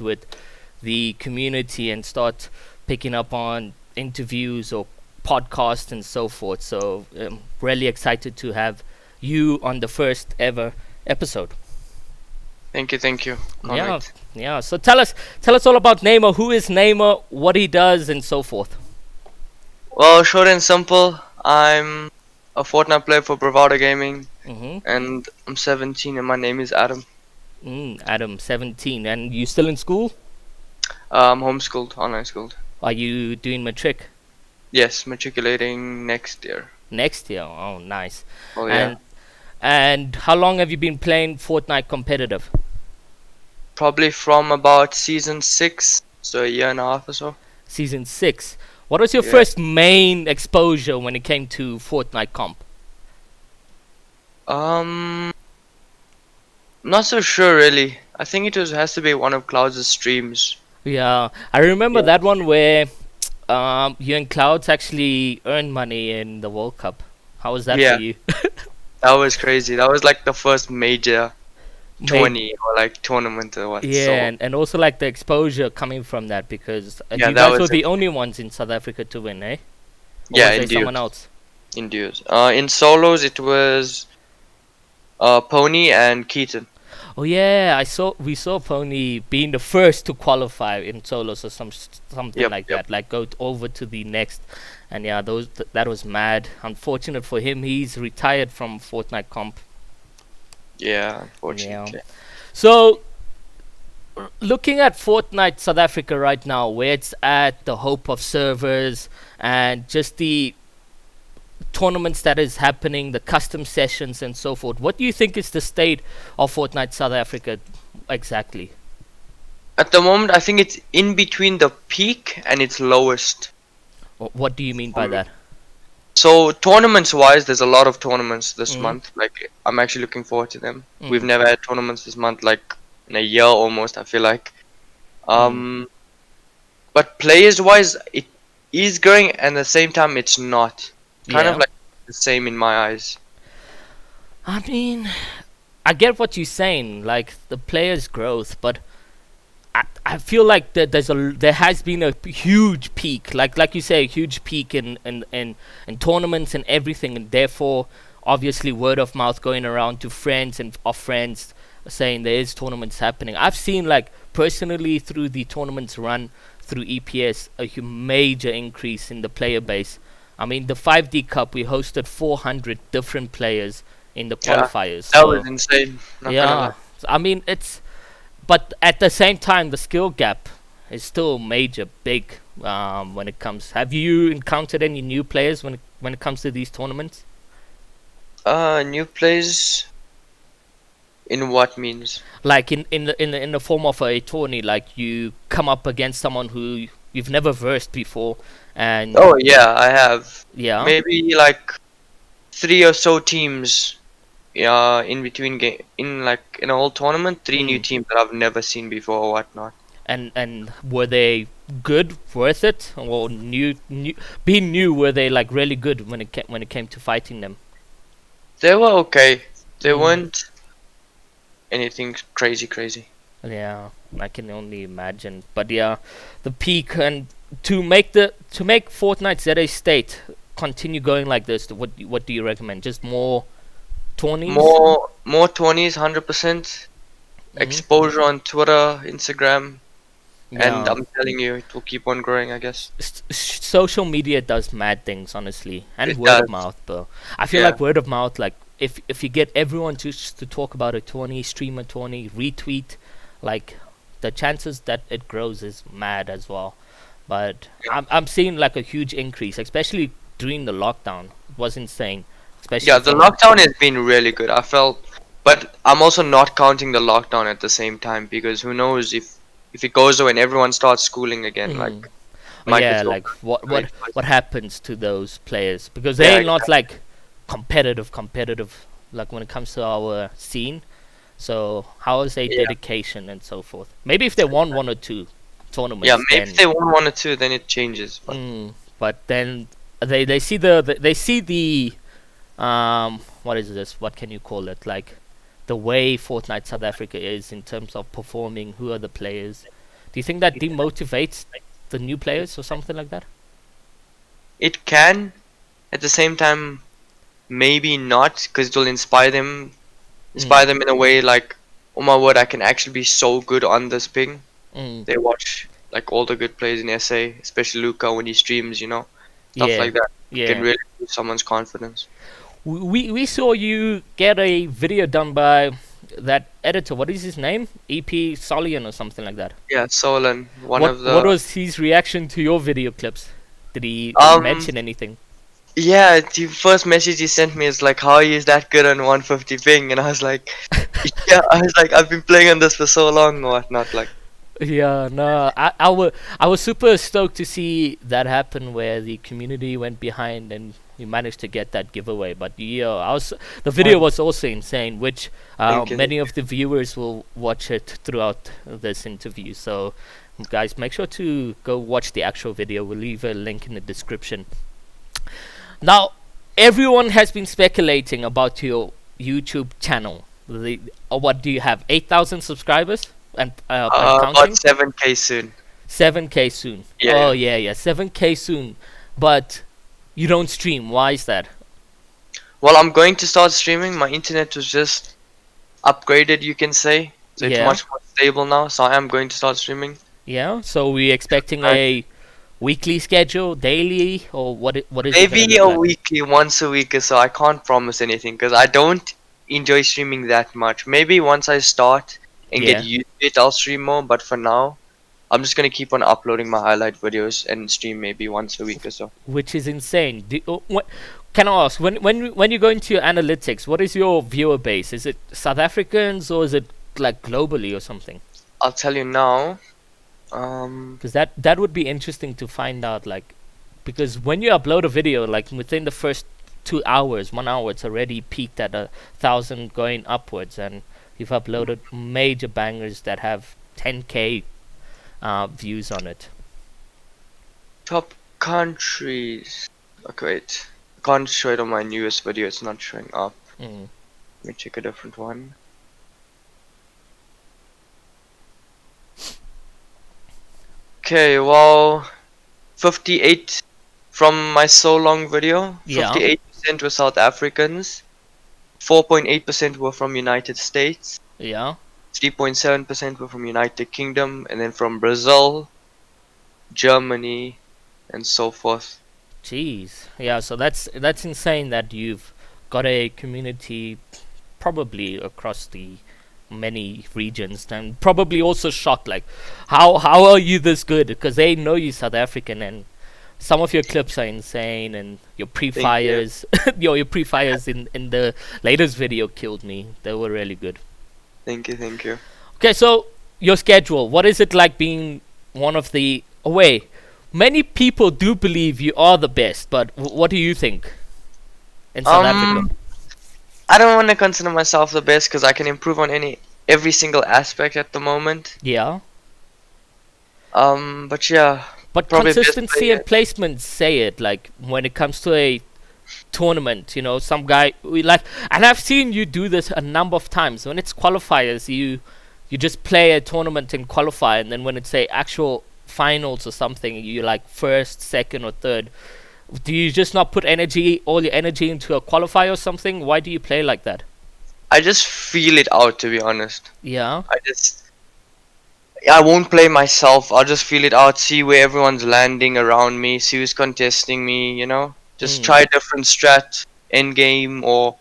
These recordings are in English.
with the community and start picking up on interviews or podcasts and so forth. So really excited to have you on the first ever episode. Thank you. Can't Yeah, wait. yeah. So tell us all about Neymar. Who is Neymar? What he does and so forth. Well, short and simple, I'm a Fortnite player for Bravado Gaming, Mm-hmm. and I'm 17, and my name is Adam. Adam, 17, and you still in school? I'm homeschooled, online schooled. Are you doing matric Yes, matriculating next year. next year? Oh, nice. Oh yeah, And and how long have you been playing Fortnite competitive? probably from about season 6, so a year and a half or so. Season 6. What was your Yeah. first main exposure when it came to Fortnite comp? Um, Not so sure really. I think it was has to be one of Cloud's streams. Yeah, I remember Yeah. that one where you and Clouds actually earned money in the World Cup. How was that for Yeah, you? that was crazy. That was like the first major Made 20 or like tournament or what. Yeah, So and also like the exposure coming from that because yeah, you that guys were was it. the only ones in South Africa to win, eh? Or Yeah, was there in duos. someone else? In duos. In solos, it was Pony and Keaton. Oh yeah, we saw Pony being the first to qualify in solos or something Yep, like yep. that, like go over to the next. And yeah, that was mad. Unfortunate for him, he's retired from Fortnite comp. Yeah, Yeah. unfortunately. So looking at Fortnite South Africa right now, where it's at, the hope of servers, and just the tournaments that is happening, the custom sessions and so forth. What do you think is the state of Fortnite South Africa exactly? At the moment, I think it's in between the peak and its lowest. What do you mean by that? So tournaments wise, there's a lot of tournaments this Mm. month. Like I'm actually looking forward to them. We've Mm. never had tournaments this month, like in a year almost. I feel like. Mm. But players wise, it is growing, and at the same time, it's not. Kind of Yeah. like the same in my eyes. I mean, I get what you're saying, like the players' growth, but I feel like there has been a huge peak, like you say, a huge peak in tournaments and everything, and therefore obviously word of mouth going around to friends and of friends saying there is tournaments happening. I've seen like personally through the tournaments run through EPS major increase in the player base. I mean the 5D Cup we hosted 400 different players in the Yeah, qualifiers. that was So insane. Not gonna yeah, lie. I mean it's but at the same time the skill gap is still major big when it comes. Have you encountered any new players when it comes to these tournaments? New plays in what means? Like in the form of a tourney, like you come up against someone who you've never versed before, and Oh yeah, I have. yeah. Maybe like 3 or so teams. In between game, in like in a whole tournament, 3 new Mm. teams that I've never seen before or whatnot. And were they good, worth it, or new being new? Were they like really good when it came to fighting them? They were okay. They Mm. weren't anything crazy. Yeah, I can only imagine. But yeah, the peak and to make Fortnite ZA State continue going like this. What do you recommend? Just more tourneys? More 20s, 100%. Hmm. Exposure on Twitter, Instagram, and Yeah, I'm telling you, it will keep on growing, I guess. social media does mad things, honestly, and It word of does. mouth, bro. I feel Yeah. like word of mouth, like if you get everyone to talk about a tourney, stream a tourney, retweet, like the chances that it grows is mad as well. But I'm seeing like a huge increase, especially during the lockdown. It was insane, especially Yeah, the from lockdown has been really good. I felt, but I'm also not counting the lockdown at the same time because who knows if it goes away and everyone starts schooling again, like mm, might get yeah, so like what great. what what happens to those players because Yeah, they're not like competitive like when it comes to our scene. So how is their yeah, dedication and so forth? Maybe if they won one or two yeah. tournaments, Maybe if then they won one or two, then it changes. But but then they see they see the what is this? What can you call it? Like the way Fortnite South Africa is in terms of performing. Who are the players? Do you think that demotivates the new players or something like that? It can, at the same time, maybe not, because it will inspire them in a way like, oh my word, I can actually be so good on this ping. Mm. They watch like all the good players in SA, especially Luca when he streams, stuff Yeah, like that. It can yeah. really boost someone's confidence. We saw you get a video done by that editor. What is his name? EP Solian or something like that. Yeah, Solon, one of What the was his reaction to your video clips? Did he um mention anything? yeah, the first message he sent me is like, how is that good on 150 ping? And I was like, yeah, I was like, I've been playing on this for so long or whatnot. Like, Yeah, no, I was super stoked to see that happen where the community went behind and you managed to get that giveaway. But yeah, the video was also insane, which thank you. many of the viewers will watch it throughout this interview. So, guys, make sure to go watch the actual video. We'll leave a link in the description. Now, everyone has been speculating about your YouTube channel. What do you have? 8,000 subscribers and counting. About 7K soon. 7K soon. Yeah. Oh yeah, 7K soon. But you don't stream. Why is that? Well, I'm going to start streaming. My internet was just upgraded, you can say. So it's Yeah. much more stable now. So I am going to start streaming. Yeah. So we're expecting a weekly schedule, daily, or what? What is it Maybe gonna a look like? weekly, once a week or so. I can't promise anything because I don't enjoy streaming that much. Maybe once I start and Yeah. get used to it, I'll stream more. But for now, I'm just gonna keep on uploading my highlight videos and stream maybe once a week or so. Which is insane. Can I ask when you go into your analytics, what is your viewer base? Is it South Africans or is it like globally or something? I'll tell you now. Because that would be interesting to find out. Like, because when you upload a video, like within the first 2 hours, 1 hour, it's already peaked at 1,000 going upwards, and you've uploaded major bangers that have 10K views on it. Top countries. Okay, wait. I can't show it on my newest video. It's not showing up. Mm. Let me check a different one. Okay, well, 58 from my so long video. Yeah. 58% were South Africans. 4.8% were from United States. Yeah. 3.7% were from United Kingdom, and then from Brazil, Germany, and so forth. Jeez. Yeah. So that's insane that you've got a community probably across the many regions, and probably also shocked like how are you this good, because they know you South African, and some of your clips are insane, and your pre-fires your pre-fires in the latest video killed me. They were really good. Thank you. Okay, so your schedule, what is it like being one of the away? Many people do believe you are the best, but what do you think in South Africa? I don't want to consider myself the best because I can improve on every single aspect at the moment. Yeah. But yeah, But probably best consistency player. and placement say it. Like when it comes to a tournament, some guy we like, and I've seen you do this a number of times. When it's qualifiers, you just play a tournament and qualify, and then when it's a actual finals or something, you like first, second, or third. Do you just not put all your energy into a qualifier or something? Why do you play like that? I just feel it out, to be honest. Yeah. I won't play myself. I'll just feel it out, see where everyone's landing around me, see who's contesting me, Just try a different strat, end game, or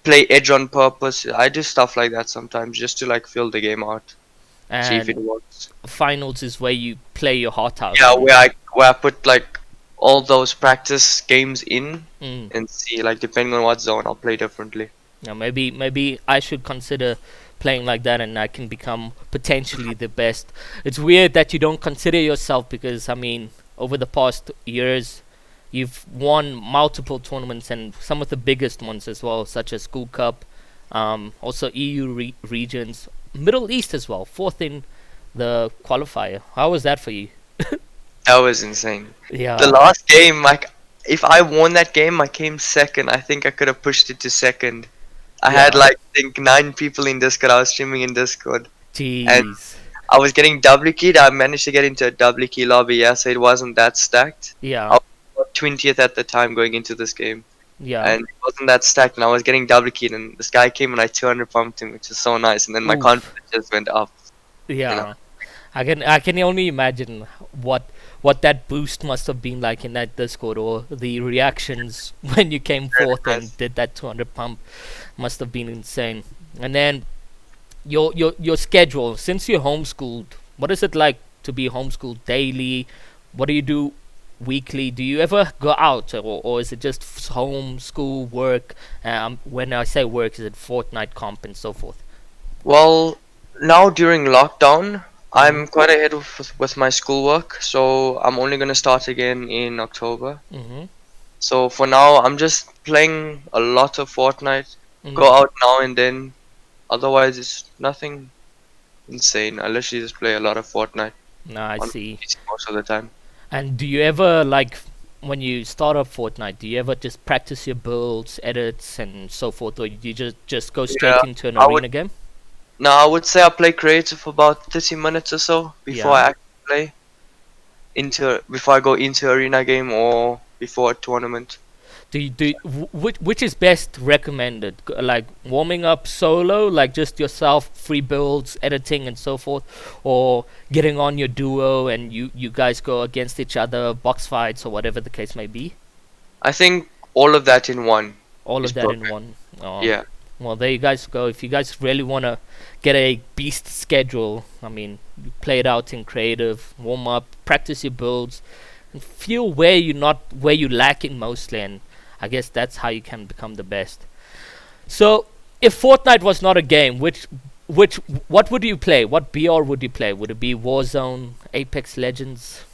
play edge on purpose. I do stuff like that sometimes just to like feel the game out, see if it And works. finals is where you play your heart out. Yeah, where I put like all those practice games in Mm. and see, like, depending on what zone, I'll play differently. Now maybe I should consider playing like that, and I can become potentially the best. It's weird that you don't consider yourself, because I mean, over the past years, you've won multiple tournaments, and some of the biggest ones as well, such as School Cup, also EU regions, Middle East as well, fourth in the qualifier. How was that for you? That was insane. Yeah. The last game, like, if I won that game, I came second. I think I could have pushed it to second. I had Yeah. like, I think 9 people in Discord. I was streaming in Discord. Jeez. I was getting double keyed. I managed to get into a double key lobby, yeah, so it wasn't that stacked. I Yeah, was 20th at the time going into this game, yeah. and it wasn't that stacked, and I was getting double keyed, and this guy came and I 200 pumped him, which is so nice, and then my Oof. confidence just went up, you know. Yeah. I can only imagine what that boost must have been like in that Discord, or the reactions when you came Really forth and nice. did that 200 pump must have been insane. And then your schedule, since you're homeschooled, what is it like to be homeschooled daily? What do you do weekly? Do you ever go out, or is it just home, school, work? When I say work, is it Fortnite comp and so forth? Well, now during lockdown, Mm-hmm. I'm quite ahead with my schoolwork, so I'm only gonna start again in October. Mm-hmm. So for now, I'm just playing a lot of Fortnite. Mm-hmm. Go out now and then. Otherwise, it's nothing insane. I literally just play a lot of Fortnite No, I on see. PC most of the time. And do you ever, like, when you start up Fortnite, do you ever just practice your builds, edits, and so forth, or you just go straight Yeah, into an I would. arena game? No, I would say I play creative for about 30 minutes or so before Yeah. I actually play before I go into arena game or before a tournament. Which is best recommended? Like warming up solo, like just yourself, free builds, editing, and so forth, or getting on your duo and you guys go against each other, box fights or whatever the case may be. I think all of that in one All is of that in perfect. one. Oh, Yeah. well, there you guys go. If you guys really want to get a beast schedule, I mean, you play it out in creative, warm up, practice your builds, and feel where you're lacking mostly, and I guess that's how you can become the best. So, if Fortnite was not a game, which what would you play? What BR would you play? Would it be Warzone, Apex Legends,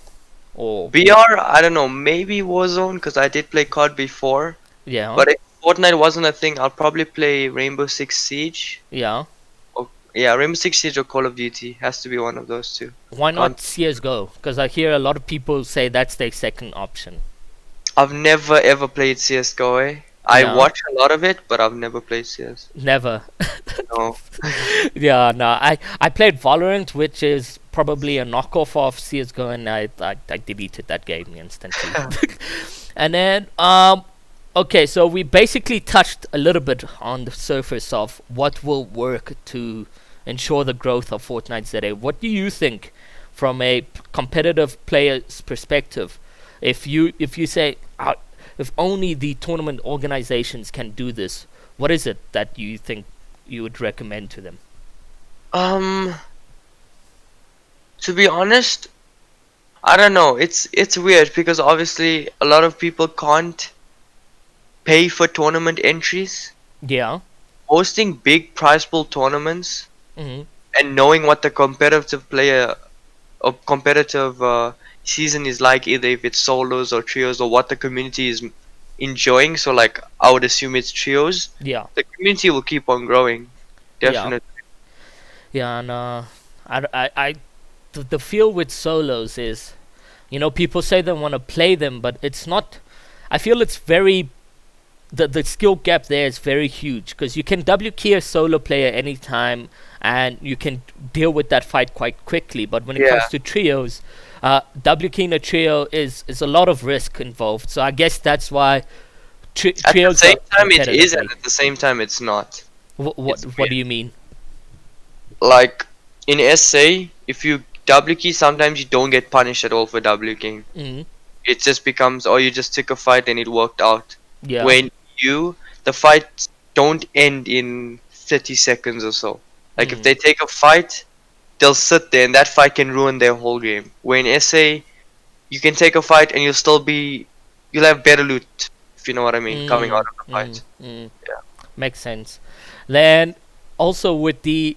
or VR, I don't know, maybe Warzone because I did play COD before. yeah, But if Fortnite wasn't a thing, I'll probably play Rainbow Six Siege. yeah? Or yeah, Rainbow Six Siege or Call of Duty has to be one of those two. Why Can't. not CS:GO? Because I hear a lot of people say that's their second option. I've never ever played CS:GO. I Yeah, watch a lot of it, but I've never played CS. never. No. Yeah, no. I played Valorant, which is probably a knockoff of CS:GO, and I deleted that game instantly. And then okay, so we basically touched a little bit on the surface of what will work to ensure the growth of Fortnite ZA. What do you think, from a competitive player's perspective, if you say if only the tournament organizations can do this, what is it that you think you would recommend to them? Um, to be honest, I don't know. It's weird because obviously a lot of people can't pay for tournament entries. Yeah. Hosting big prize pool tournaments Hmm. and knowing what the competitive player or competitive season is like, either if it's solos or trios or what the community is enjoying. So like I would assume it's trios. Yeah. The community will keep on growing, Yeah. definitely. Yeah. And the feel with solos is, people say they want to play them, but it's not. I feel it's very the skill gap there is very huge because you can W key a solo player anytime and you can deal with that fight quite quickly. But when it comes Yeah. to trios, W keying a trio is a lot of risk involved. So I guess that's why At the trios same are time, it is, and competitively. at the same time, it's not. What It's what weird. do you mean? Like in SA, if you W key, sometimes you don't get punished at all for W keying. Mm, It just becomes, oh, you just took a fight and it worked out. yeah. When the fights don't end in 30 seconds or so. Like if Mm, they take a fight, they'll sit there and that fight can ruin their whole game. Where in SA, you can take a fight and you'll have better loot, if you know what I mean, coming out mm, of the mm, fight. mm. Yeah. Makes sense. Then also with the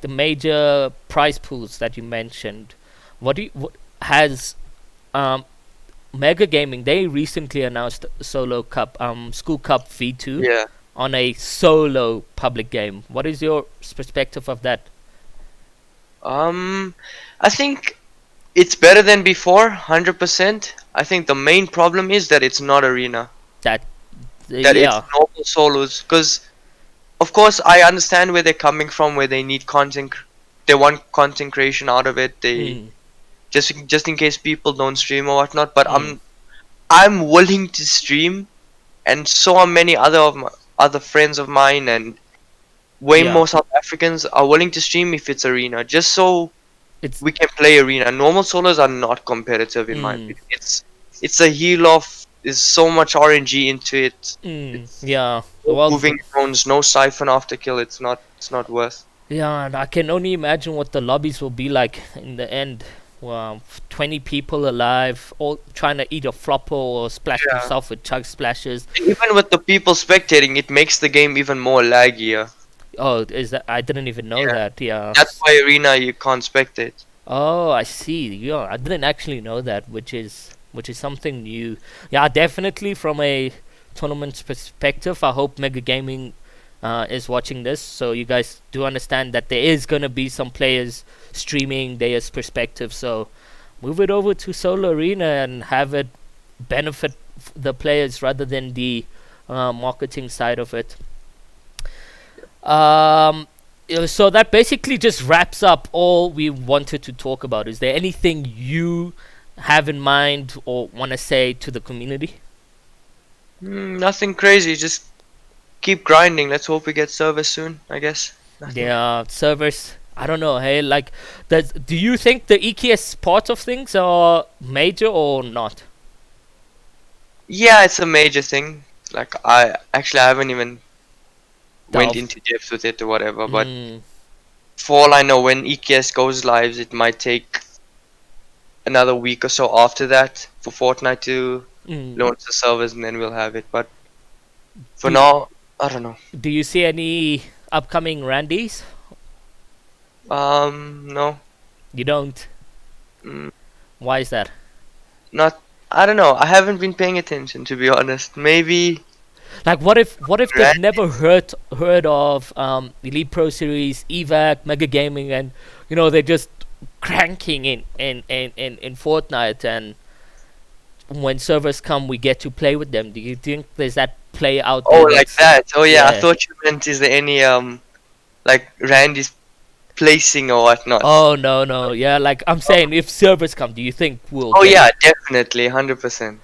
major prize pools that you mentioned, what has um Mega Gaming, they recently announced Solo Cup, School Cup V2 Yeah. on a solo public game. What is your perspective of that? Um, I think it's better than before, 100%. I think the main problem is that it's not arena, That that it's yeah, normal solos. Because, of course, I understand where they're coming from, where they need they want content creation out of it. They Mm. just in case people don't stream or whatnot. But Mm. I'm willing to stream, and so are many other friends of mine, and way Yeah. more South Africans are willing to stream if it's arena, just so It's. we can play arena. Normal solos are not competitive in my Mm. opinion. It's a heal off. There's so much RNG into it. Mm. It's Yeah. no Well. moving drones, no siphon after kill. It's not worth. Yeah, and I can only imagine what the lobbies will be like in the end. Well, 20 people alive, all trying to eat a flopper or splash Yeah. themselves with chug splashes. Even with the people spectating, it makes the game even more laggier. Oh, is that? I didn't even know Yeah. that. Yeah. That's why arena you can't spectate. Oh, I see. Yeah, I didn't actually know that, which is something new. Yeah, definitely from a tournament perspective. I hope Mega Gaming is watching this, so you guys do understand that there is gonna be some players streaming their perspective. So move it over to Solo Arena and have it benefit the players rather than the marketing side of it. Um, so that basically just wraps up all we wanted to talk about. Is there anything you have in mind or want to say to the community? Nothing crazy. Just keep grinding. Let's hope we get service soon. I guess. Nothing. Yeah, servers. I don't know. Hey, like, do you think the EKS part of things are major or not? Yeah, it's a major thing. Like I haven't even went Delve. into depth with it or whatever. But Mm, for all I know, when EKS goes live, it might take another week or so after that for Fortnite to mm. launch the servers, and then we'll have it. But for Do, now, I don't know. do you see any upcoming Randys? No. You don't. Mm, Why is that? not. I don't know. I haven't been paying attention, to be honest. Maybe. Like, what if they've Grand- never heard of Elite Pro Series, Evac, Mega Gaming, and they're just cranking in Fortnite, and when servers come, we get to play with them. Do you think there's that play out Oh, there like that's that. Oh yeah. I yeah? thought you meant is there any like Randy's placing or whatnot. Oh no no yeah, like I'm saying, if servers come, do you think we'll Oh get yeah, definitely, 100%.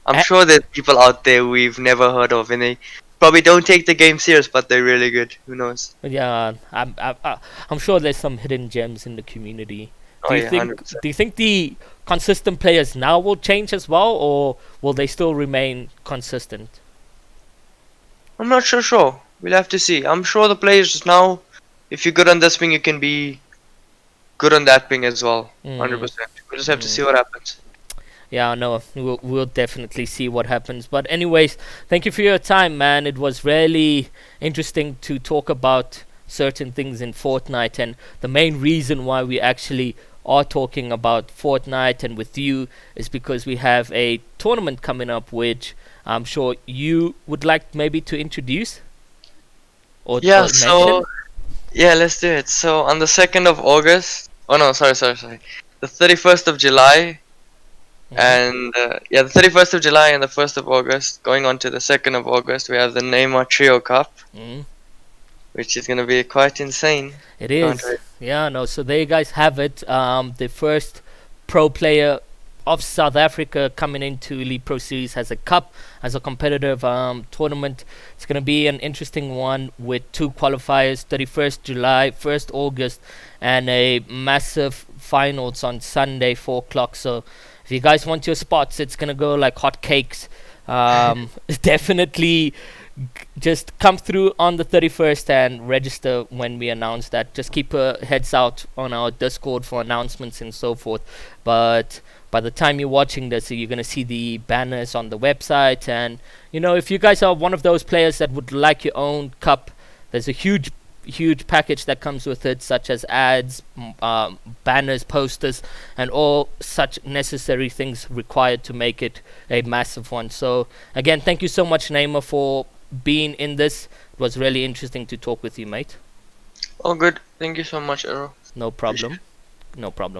I'm a- sure there's people out there we've never heard of, and they probably don't take the game serious, but they're really good. Who knows? yeah, I'm sure there's some hidden gems in the community. Oh yeah, 100%. Do you think the consistent players now will change as well, or will they still remain consistent? I'm not sure. We'll have to see. I'm sure the players now, if you're good on this ping, you can be good on that ping as well. Mm, 100%. We'll just have to see mm. what happens. Yeah, no, we'll definitely see what happens. But anyways, thank you for your time, man. It was really interesting to talk about certain things in Fortnite, and the main reason why we actually are talking about Fortnite and with you is because we have a tournament coming up, which I'm sure you would like maybe to introduce Yeah, or mention. so yeah, let's do it. So on the 2nd of August. Oh no, sorry. The 31st of July. Mhm. And yeah, the 31st of July and the 1st of August, going on to the 2nd of August, we have the Neymar Trio Cup, Mhm. which is going to be quite insane. It Can't is. wait. Yeah, no, so there you guys have it. The first pro player of South Africa coming into Elite Pro Series has a cup, as a competitive tournament. It's going to be an interesting one with two qualifiers, 31st July, 1st August, and a massive finals on Sunday, 4 o'clock. So if you guys want your spots, it's going to go like hot cakes. Definitely just come through on the 31st and register when we announce that. Just keep a heads out on our Discord for announcements and so forth. But by the time you're watching this, you're going to see the banners on the website. And if you guys are one of those players that would like your own cup, there's a huge package that comes with it, such as ads, banners, posters, and all such necessary things required to make it a massive one. So again, thank you so much, Neymar, for being in this. It was really interesting to talk with you, mate. Oh, good. Thank you so much, Arrow. No problem. No problem.